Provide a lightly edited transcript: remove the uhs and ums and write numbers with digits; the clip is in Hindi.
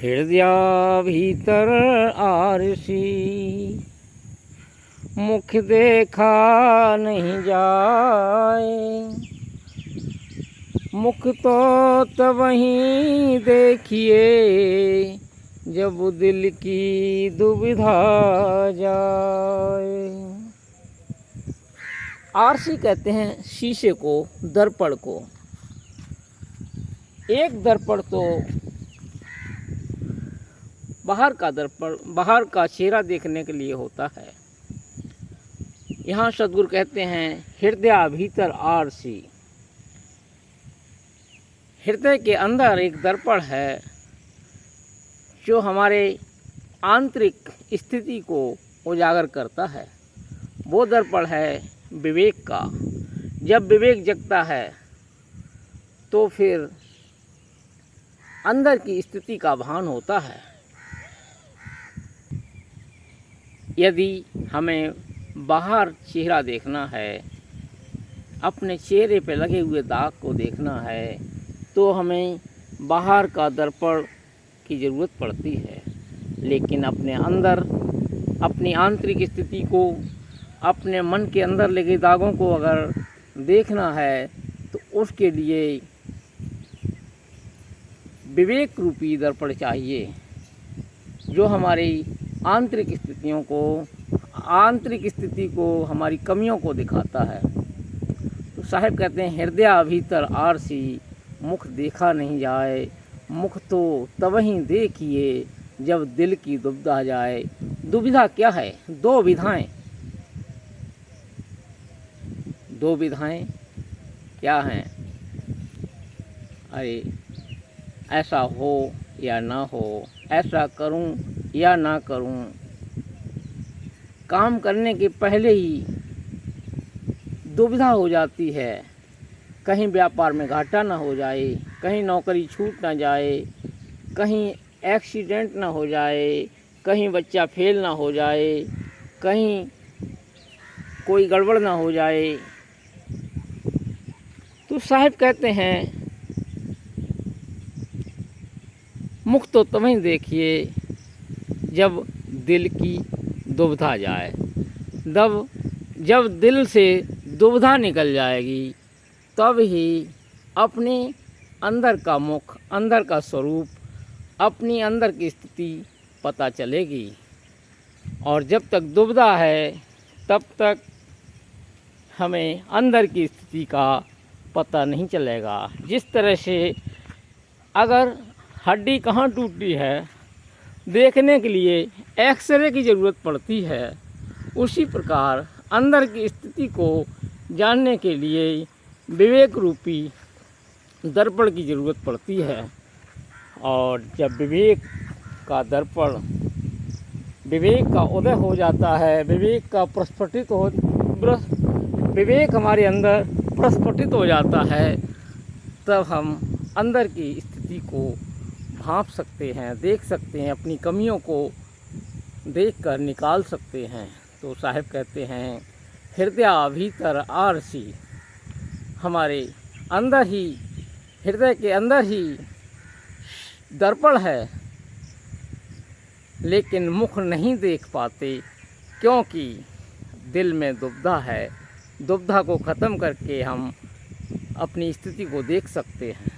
हृदय भीतर आरसी, मुख देखा नहीं जाए। मुख तो तब वहीं देखिए जब दिल की दुविधा जाए। आरसी कहते हैं शीशे को, दर्पण को। एक दर्पण तो बाहर का दर्पण, बाहर का चेहरा देखने के लिए होता है। यहाँ सद्गुरु कहते हैं हृदय भीतर आरसी। हृदय के अंदर एक दर्पण है जो हमारे आंतरिक स्थिति को उजागर करता है। वो दर्पण है विवेक का। जब विवेक जगता है तो फिर अंदर की स्थिति का भान होता है। यदि हमें बाहर चेहरा देखना है, अपने चेहरे पर लगे हुए दाग को देखना है, तो हमें बाहर का दर्पण की ज़रूरत पड़ती है। लेकिन अपने अंदर, अपनी आंतरिक स्थिति को, अपने मन के अंदर लगे दागों को अगर देखना है तो उसके लिए विवेक रूपी दर्पण चाहिए, जो हमारी आंतरिक स्थितियों को, आंतरिक स्थिति को, हमारी कमियों को दिखाता है। तो साहब कहते हैं हृदय भीतर आरसी, मुख देखा नहीं जाए। मुख तो तब ही देखिए जब दिल की दुविधा जाए। दुविधा क्या है? दो विधाएं। दो विधाएं क्या हैं? अरे ऐसा हो या ना हो, ऐसा करूं या ना करूं। काम करने के पहले ही दुविधा हो जाती है, कहीं व्यापार में घाटा ना हो जाए, कहीं नौकरी छूट ना जाए, कहीं एक्सीडेंट ना हो जाए, कहीं बच्चा फेल ना हो जाए, कहीं कोई गड़बड़ ना हो जाए। तो साहब कहते हैं मुख तो तभी देखिए जब दिल की दुविधा जाए। जब दिल से दुविधा निकल जाएगी तब ही अपने अंदर का मुख, अंदर का स्वरूप, अपनी अंदर की स्थिति पता चलेगी। और जब तक दुविधा है तब तक हमें अंदर की स्थिति का पता नहीं चलेगा। जिस तरह से अगर हड्डी कहाँ टूटी है देखने के लिए एक्सरे की ज़रूरत पड़ती है, उसी प्रकार अंदर की स्थिति को जानने के लिए विवेक रूपी दर्पण की ज़रूरत पड़ती है। और जब विवेक का दर्पण, विवेक का उदय हो जाता है, विवेक हमारे अंदर प्रस्फुटित हो जाता है, तब हम अंदर की स्थिति को भांप सकते हैं, देख सकते हैं, अपनी कमियों को देखकर निकाल सकते हैं। तो साहब कहते हैं हृदय भीतर आरसी, हमारे अंदर ही, हृदय के अंदर ही दर्पण है, लेकिन मुख नहीं देख पाते क्योंकि दिल में दुविधा है। दुविधा को ख़त्म करके हम अपनी स्थिति को देख सकते हैं।